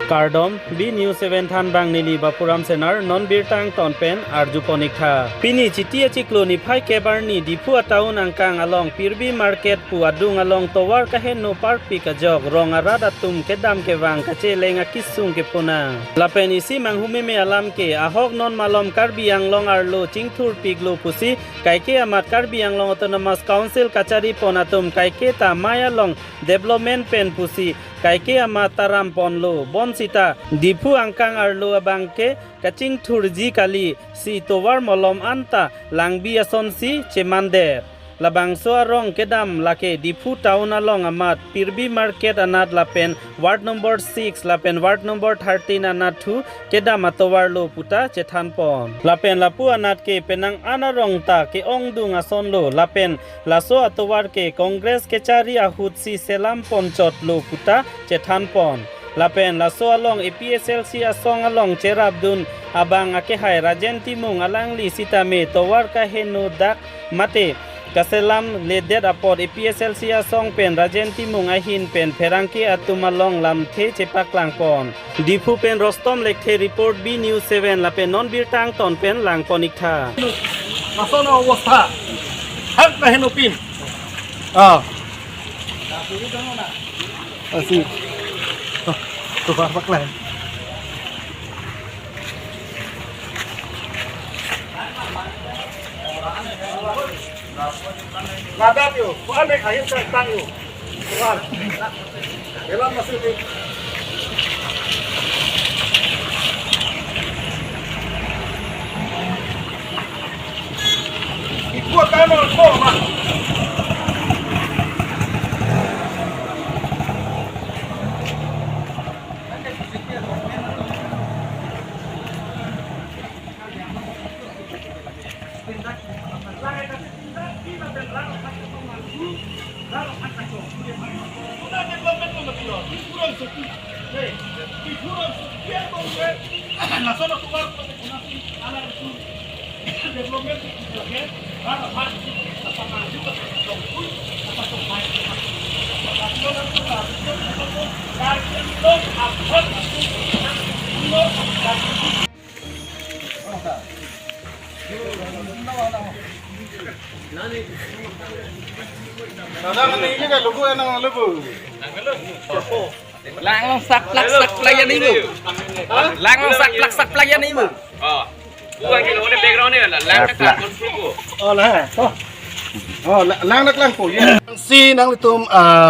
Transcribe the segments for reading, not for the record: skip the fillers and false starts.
Kardom B News 7 Than Bang Nili Bapuram Senar Non Birtang Ton Pen Arju Ponikha Pini Chitia Chiklo Ni Pai Kebarni Dipu Ataun Angkang Along Pirbi Market Pu Adung Along Towar Kahen No Parpi Kajok Rong Aradatum Kedam Kewang Kache Lenga Kisung Kepuna Lapen isi Manghumi Me Alam Ke Ahok Non Malom Karbi Yang Long Arlo Chingthur Piglo Pusi Kaike Amat Karbi Yang Long Autonomous Council Kachari Ponatum Kaike Ta Maya Long Development Pen Pusi Kaike Amataram Ponlo Bon Sita Dipu Angkang Arlo Abangke Kaching Thurji Kali Si Towar Molom Anta Langbi Asonsi Chemander Labangso Arong Kedam Lake Dipu Town Along Amat Pirbi Market Anat Lapen Ward number 6 Lapen Ward number 13 Anat 2 Kedam Atowar Lo Puta Chethan Pon Lapen Lapu Anat Ke Penang Anarong Ta Ke Ongdung Ason Lo Lapen Laso Atowar Ke Congress Kechari Ahut Si Selam Ponchot Lo Puta Chethan Pon Lapen Laso Along APSLC Asong Along Cherabdun Abang Akehai Rajen Timung Alang Li Sitame Towar Kaheno Dak Mate Kaselam Ledet Apod APSLC Asong Pen Rajen Timung Ahin Pen Perangki Atumalong Lam The Cepak Langpon Dipu Pen Rostom Lekhe Report B News 7 Lapen Non Birtang Ton Pen Langponikha Masono Wasta Hak na Henupin Así Tu pak lah Ladap yo, bukan mereka kahit sa tang yo. Bukan. Elang masih di. Ikut kamu kau mah. Lang sak pelayan ibu. Lang sak pelayan ibu. Oh. Bukan kilo ni background ni lang sak konfliku. Oh lah. Oh lang lang po. Si nang litum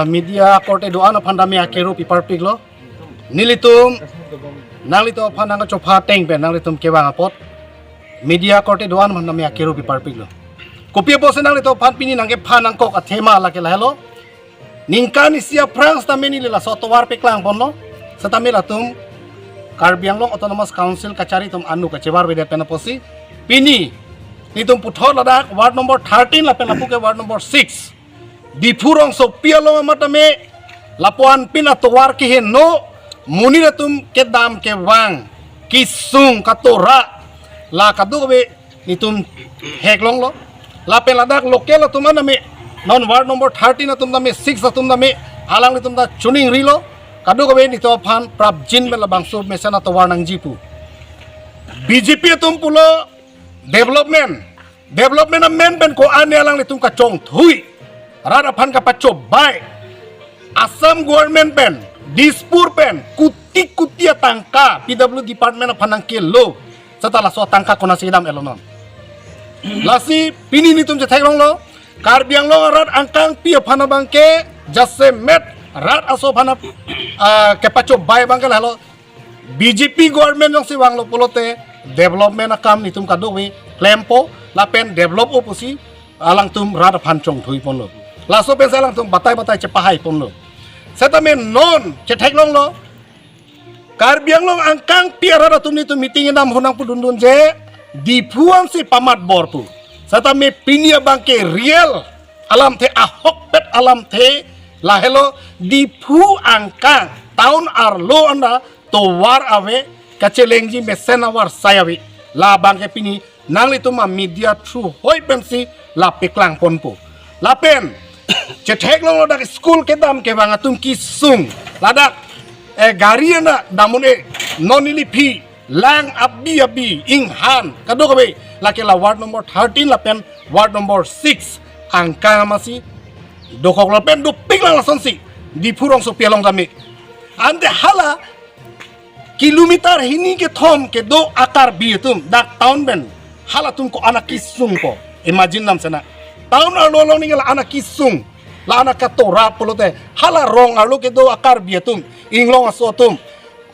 media korte doan pandami akeru pipar piglo. Nilitum nang litum pandang copa teng ben nang litum kewang apot. Media korte doan pandami akeru pipar piglo. Kopi bose nang litum pan pini nang ke panang kok athema lake lahelo. Ningkan isia France tameni lila sotowar peklang ponlo setamila tum Karbiang Long Autonomous Council kacari tum anu kacebar beda penaposi pini nitum puthor ladak ward number 13 la penapu ke ward number 6 dipurong so pialo matame lapuan pina towar ki heno muni tum kedam ke wang kisung katora la kadu be nitum heklong lo la peladak lokel tum aname non ward number 13 atum dame 6 atum dame alang ni tumda chuning rilo kadu kabe ni to phan prabjin bela bangsu mesana to warnang jipu BJP atum pulo development a men ben ko ane alang ni tum ka chong thui rara phan ka pacho bai Assam government pen Dispur pen kutia tangka PW department of phanang ke lo setelah so tangka kona sidam elonon lasi pini ni tum je thairong lo Karbiang Long rat angkang pia phana bangke jase met rat aso phana kepacho bai bangke halo BJP government yang siwang lo polote development akam nitum kadowi klempo lapen develop opusi alang tum rat phancong thui ponlo laso pen salang tum batai cepahai ponlo setamen non cetek long lo Karbiang Long angkang pia rat tum nitum meeting nam honang pudundun je dipuang si pamat borpu Satame pinia bangke real alam the ahok pet alam the lahelo dipu angkang tahun arlo anda towar awe kacelengji mesena war sayawi la bangke pini nang lituma media true hoi pensi la peklang ponpo la pen cetek long dari school kedam ke bang atum kisung ladak gari na namun nonili pi lang abi ing han kado kabe laki la ward number 13 lapen ward number 6 angka masih dokok lapen do pinglang lason si di purong so pialong kami ande hala kilometer hini ke thom ke do akar biutum dak town ben hala tum ko anak kisung ko imagine nam sana town alolong ni anak kisung la anak katora polote hala rong alu ke do akar biutum inglong asotum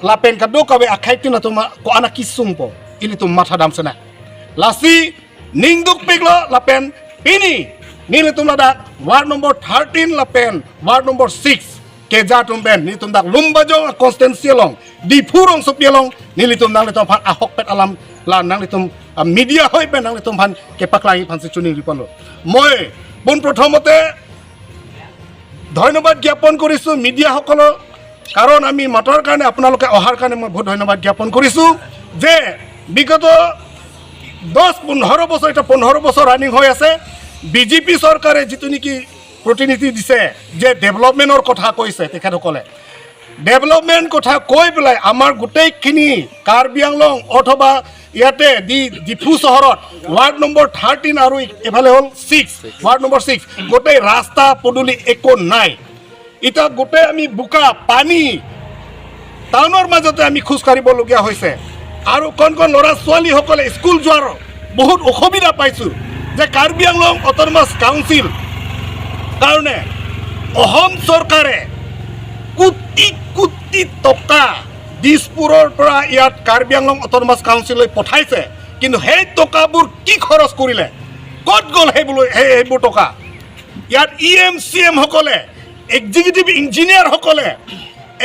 lapen kado kabe akaitin atum ko anak kisung po ili tum matha dam sana lasi ningduk piglo lapen pini nili tum lada ward number 13 lapen ward number 6 keja tum ben ni tum dak lumbajong konstensialong di purong sopialong nili tum nang litum pan ahok pet alam la nang litum media hoi ben nang litum pan kepak lagi pan secuning ripon lo moi pun prothomate ধন্যবাদ জ্ঞাপন কৰিছো media সকলৰ কাৰণ আমি মাতৰ কাৰণে আপোনালোকে অহাৰ কাৰণে মই বহুত ধন্যবাদ জ্ঞাপন কৰিছো যে বিগত 10-15 বছৰ এটা 15 বছৰ ৰানিং হৈ আছে বিজেপি চৰকাৰে যিটো নেকি প্ৰতিনিধি দিছে যে ডেভেলপমেন্টৰ কথা কৈছে তেখেতসকলে ডেভেলপমেন্ট কথা কৈ পেলাই আমাৰ গোটেইখিনি কাৰ্বি আংলং অথবা ইয়াতে ডিফু চহৰত ৱাৰ্ড নম্বৰ 13 আৰু এফালে হ'ল 6 ৱাৰ্ড নম্বৰ 6 গোটেই ৰাস্তা পদূলি একো নাই এটা গোটেই আমি বোকা পানী টাউনৰ মাজতে আমি খোজ কাঢ়িবলগীয়া হৈছে আৰু কোন ল'ৰা ছোৱালীসকলে স্কুল যোৱাৰ বহুত অসুবিধা পাইছোঁ যে কাৰ্বি আংলং অট'নমাছ কাউন্সিল কাৰণে অসম চৰকাৰে কোটি কোটি টকা দিছপুৰৰ পৰা ইয়াত কাৰ্বি আংলং অট'নমাছ কাউন্সিললৈ পঠাইছে কিন্তু সেই টকাবোৰ কি খৰচ কৰিলে ক'ত গ'ল সেইবোৰ টকা ইয়াত EM সকলে এক্সিকিউটিভ ইঞ্জিনিয়াৰ সকলে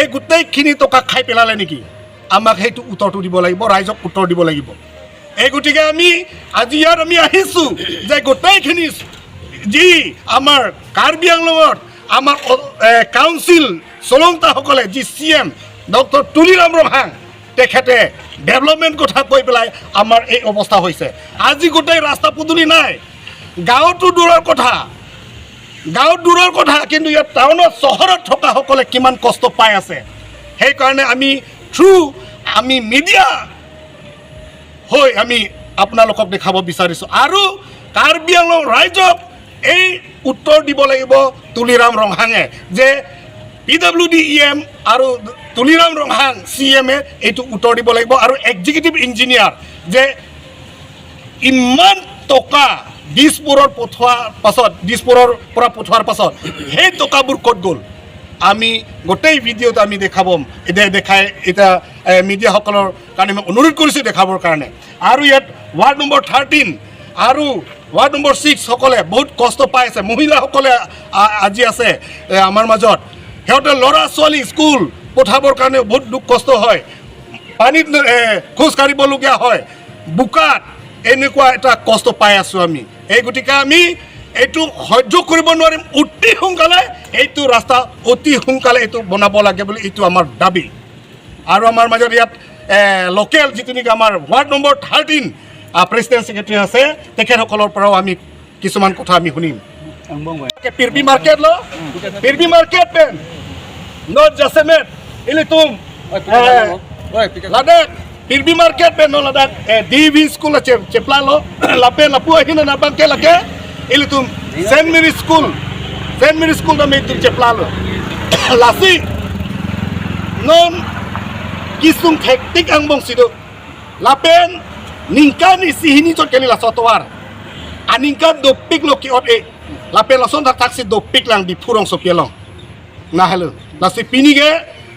এই গোটেইখিনি টকা খাই পেলালে নেকি আমাক সেইটো উত্তৰটো দিব লাগিব ৰাইজক উত্তৰ দিব লাগিব এই গতিকে আমি আজি ইয়াত আমি আহিছোঁ যে গোটেইখিনি যি আমাৰ কাৰ্বি আংলঙত আমাৰ কাউন্সিল চলন্তাসকলে যি CM ডক্টৰ তুলিৰাম ৰহাং তেখেতে ডেভেলপমেণ্ট কথা কৈ পেলাই আমাৰ এই অৱস্থা হৈছে আজি গোটেই ৰাস্তা পদূলি নাই গাঁৱতো দূৰৰ কথা কিন্তু ইয়াত টাউনত চহৰত থকা সকলে কিমান কষ্ট পাই আছে সেইকাৰণে আমি মিডিয়া হৈ আমি আপোনালোকক দেখাব বিচাৰিছোঁ আৰু কাৰ্বি আংলং ৰাইজক এই উত্তৰ দিব লাগিব তুলিৰাম ৰহাঙে যে PWD EM আৰু তুলিৰাম ৰহাং CM এইটো উত্তৰ দিব লাগিব আৰু এক্সিকিউটিভ ইঞ্জিনিয়াৰ যে ইমান টকা দিছপুৰৰ পৰা পঠোৱাৰ পাছত সেই টকাবোৰ ক'ত গ'ল আমি গোটেই ভিডিঅ'ত আমি দেখাই এতিয়া মিডিয়াসকলৰ কাৰণে মই অনুৰোধ কৰিছোঁ দেখাবৰ কাৰণে আৰু ইয়াত ৱাৰ্ড নম্বৰ 13 আৰু ৱাৰ্ড নম্বৰ 6 সকলে বহুত কষ্ট পাই আছে মহিলাসকলে আজি আছে আমাৰ মাজত সিহঁতে ল'ৰা ছোৱালী স্কুল পঠাবৰ কাৰণে বহুত দুখ কষ্ট হয় পানীত খোজ কাঢ়িবলগীয়া হয় বোকাত এনেকুৱা এটা কষ্ট পাই আছোঁ আমি এই গতিকে আমি এইটো সহ্য কৰিব নোৱাৰিম অতি সোনকালে এইটো ৰাস্তা অতি সোনকালে এইটো বনাব লাগে বুলি এইটো আমাৰ দাবী আৰু আমাৰ মাজত ইয়াত লোকেল যিটো নেকি আমাৰ ৱাৰ্ড নম্বৰ 13 প্ৰেচিডেণ্ট ছেক্ৰেটাৰী আছে তেখেতসকলৰ পৰাও আমি কিছুমান কথা আমি শুনিম পিৰবি মাৰ্কেট পেন not jasemet ili tum ladak pirbi market pe no ladak DV school cepla lo lape lapu hina na bangke lake ili tum Saint Mary school da me tum cepla lo lasi non kisung hektik ang bong sido lapen ningkan isi hini chot keni la sotwar aningkan do pik lo ki ot lapen lason tak taksi do pik lang di purong sopielong nah halo nasi pinige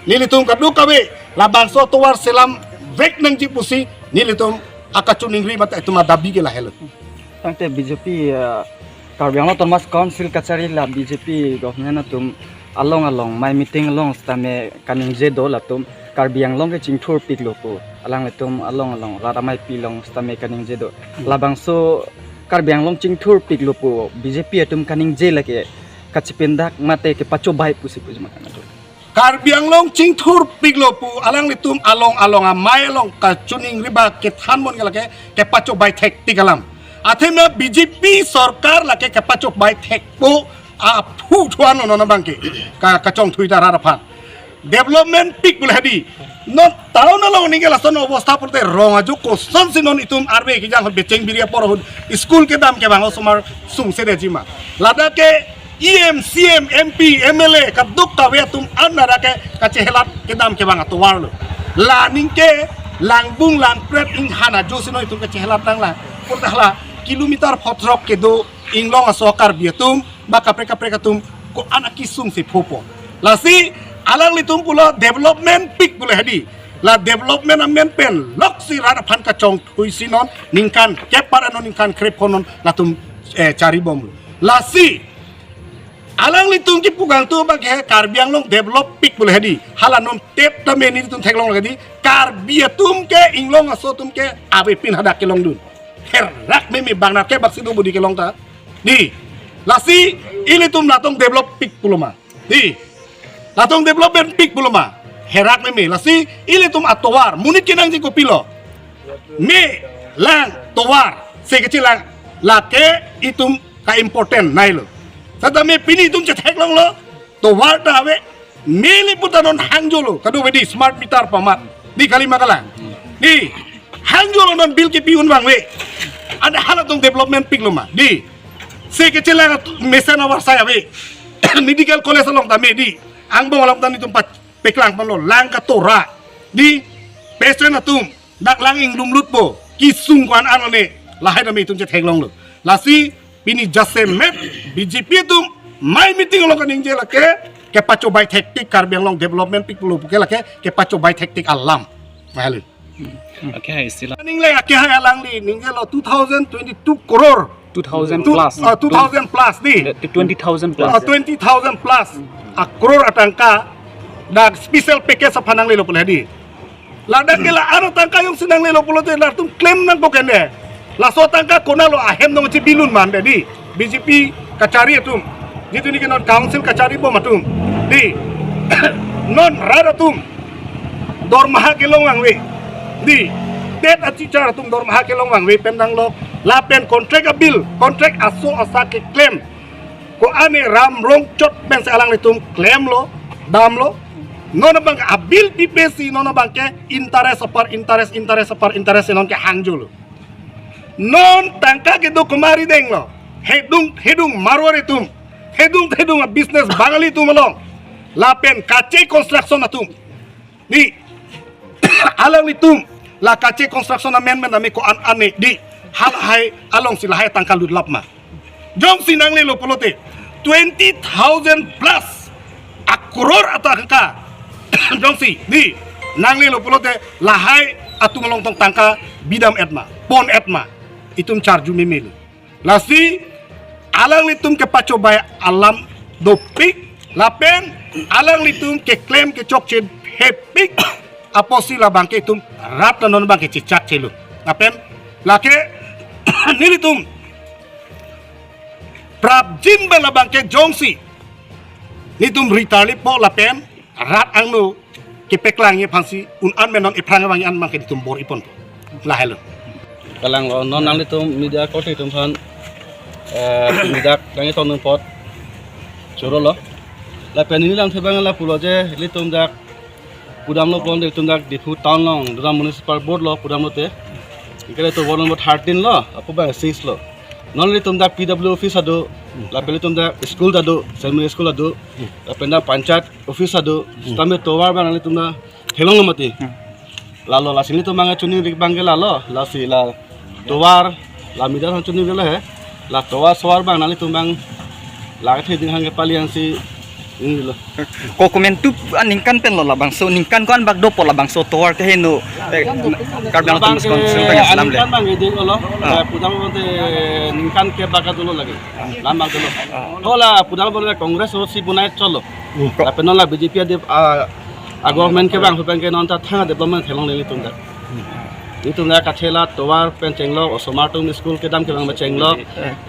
nilitum kaduk kabe labang so towar selam vek nang jipusi nilitum akacuning ri mata itu madabi ke lah helo tangte BJP Karbi Anglong Autonomous Council kacari la BJP government tum along my meeting along stame kaning jedo latum Karbi Anglong ke cingthur pik lopo alang latum along radamai pilong stame kaning jedo labang so Karbi Anglong cingthur pik lopo BJP atum kaning je lake kacipendak mate ke paco baik pusi makan itu Karbi Anglong cingthur piglopu alang litum along amailong kacuning riba ke thanmon galake ke paco baik tek tigalam athema BJP sarkar lake ke paco baik tek po a phu thuan no bangke ka kacong thui dara raphan development peak boleh hadi non tahu na long ninggal ason obostha porte rong aju kosan sinon itum arbe ki jang beceng biria por school ke dam ke bang osmar sung se de jima lada ke EM CM MP MLA kaduk ka we tum anara ke kacehelat ke dam ke bang atuwar lo la ningke langbung lang pret ing hana jo sino itum kacehelat dang la porte hala kilometer potrok ke do inglong asokar biatum baka preka tum ko anak kisung si popo lasi alang litum pula development peak boleh hadi la development amen pen lok si rada phan ka chong thui sinon ningkan kepar anon ningkan krep konon latum cari bom la si alang litum ki pugang tu bag he karbiang long develop peak boleh hadi halanon tep ta meni tum theklong lagi karbiatum ke inglong aso tum ke abe pin hadak ke long dun herak memi bangna ke bak sidu budi ke long ta di lasi ilitum latong develop peak puluma di latong development peak puluma herak me lasi ilitum atowar munit kinang jiko pilo me lang towar se kecil lang lake itum ka important nailo tata me pini itum cetek long lo towar dawe me liputanon hangjolo kadu wedi smart meter pamat di Kalimantan di hangjolo non bil ki piun bang we ada halatong development peak luma di se kecil lang mesen awar saya we medical college long tame di ang bang walam tan itum pat peklang pano lang katora di pesen atum dak langing lumlut po kisung kwan anone lahai dami itum cetek long lo lasi pini jase met BJP itum mai meeting lo kaning jela ke paco bai teknik karbiang long development pik lo ke ke paco bai teknik alam mahal Okay, sila. ning le ke ha alang li ning lo 2022 crore 2000 plus. 2000 plus di 20,000 plus. 20,000 plus a crore atangka dak special package sa panang lilo pula di lada kela ano tangka yung sinang lilo pula te latum claim nang bokende la so tangka konalo ahem dong ci bilun man di BJP kacari atum jitu ni non council kacari bom atum di non raratum dor maha kelong wang we di det acicara atum dor maha kelong wang we pendang lo lapen kontrak abil kontrak aso asake claim ko ane ram rong chot ben sa alang litum claim lo dam lo nona bang abil PPC nona bang ke interest non ke hangjo lo non tangka ke do kumari deng lo hedung marwari tum hedung a business bangali tum lo lapen kace construction atum di alang litum la kace construction amendment ame ko ane di hal hai along silahai tangka ludlap ma jong sinang le lo polote 20,000 plus akuror atau angka jong si di nang le lo polote lahai atu melong tong tangka bidam etma pon etma itum charju memel lasi alang litum ke paco bay alam dopik lapen alang litum ke klaim ke chokche hepik aposi la bangke itum rap non bangke cicak celu lapen lake nilitum prabjin bala bangke jongsi nitum ritali po lapen rat angno ke peklang ye phansi un an menon iprang wangi an bangke ditum bor ipon lahelo kalang lo non nang litum media ko ti tum phan media dangi ton pot choro lo la pen ni lang thebang la pulo je litum dak pudam lo pon litum dak difu town long dura municipal board lo pudam lo te ikale to board number 13 lo apo bang 6 lo non litum dak PW office ado la peli tum dak school ado primary school ado la penda panchayat office ado tame towar bang litum da helong mati lalo la sini to manga chuni rik bangge lalo la si la towar la mida han chuni bele he la towar sawar bang nali tum bang la the ding hang palian si ini lo ko komentu ningkan pen lo labang so ningkan ko an bag do po labang so towar ke heno karbiang tumus konsul pengen salam le kan bang ide lo pudam bonte ningkan ke bakat dulu lagi lama dulu hola pudam bonte kongres ho si bunai cholo tapi non la BJP ade government ke bang pengen non ta thang development thelong le tum da itu na kathela towar pen chenglok somatum school ke dam ke bang chenglok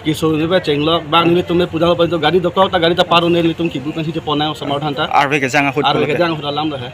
kiso ni ba chenglok bang ni tumne pudam bonte gari dokok ta gari ta paru ne litum ki bu kan si pona somar thanta arve ke janga hut arve ke jang hut lam da he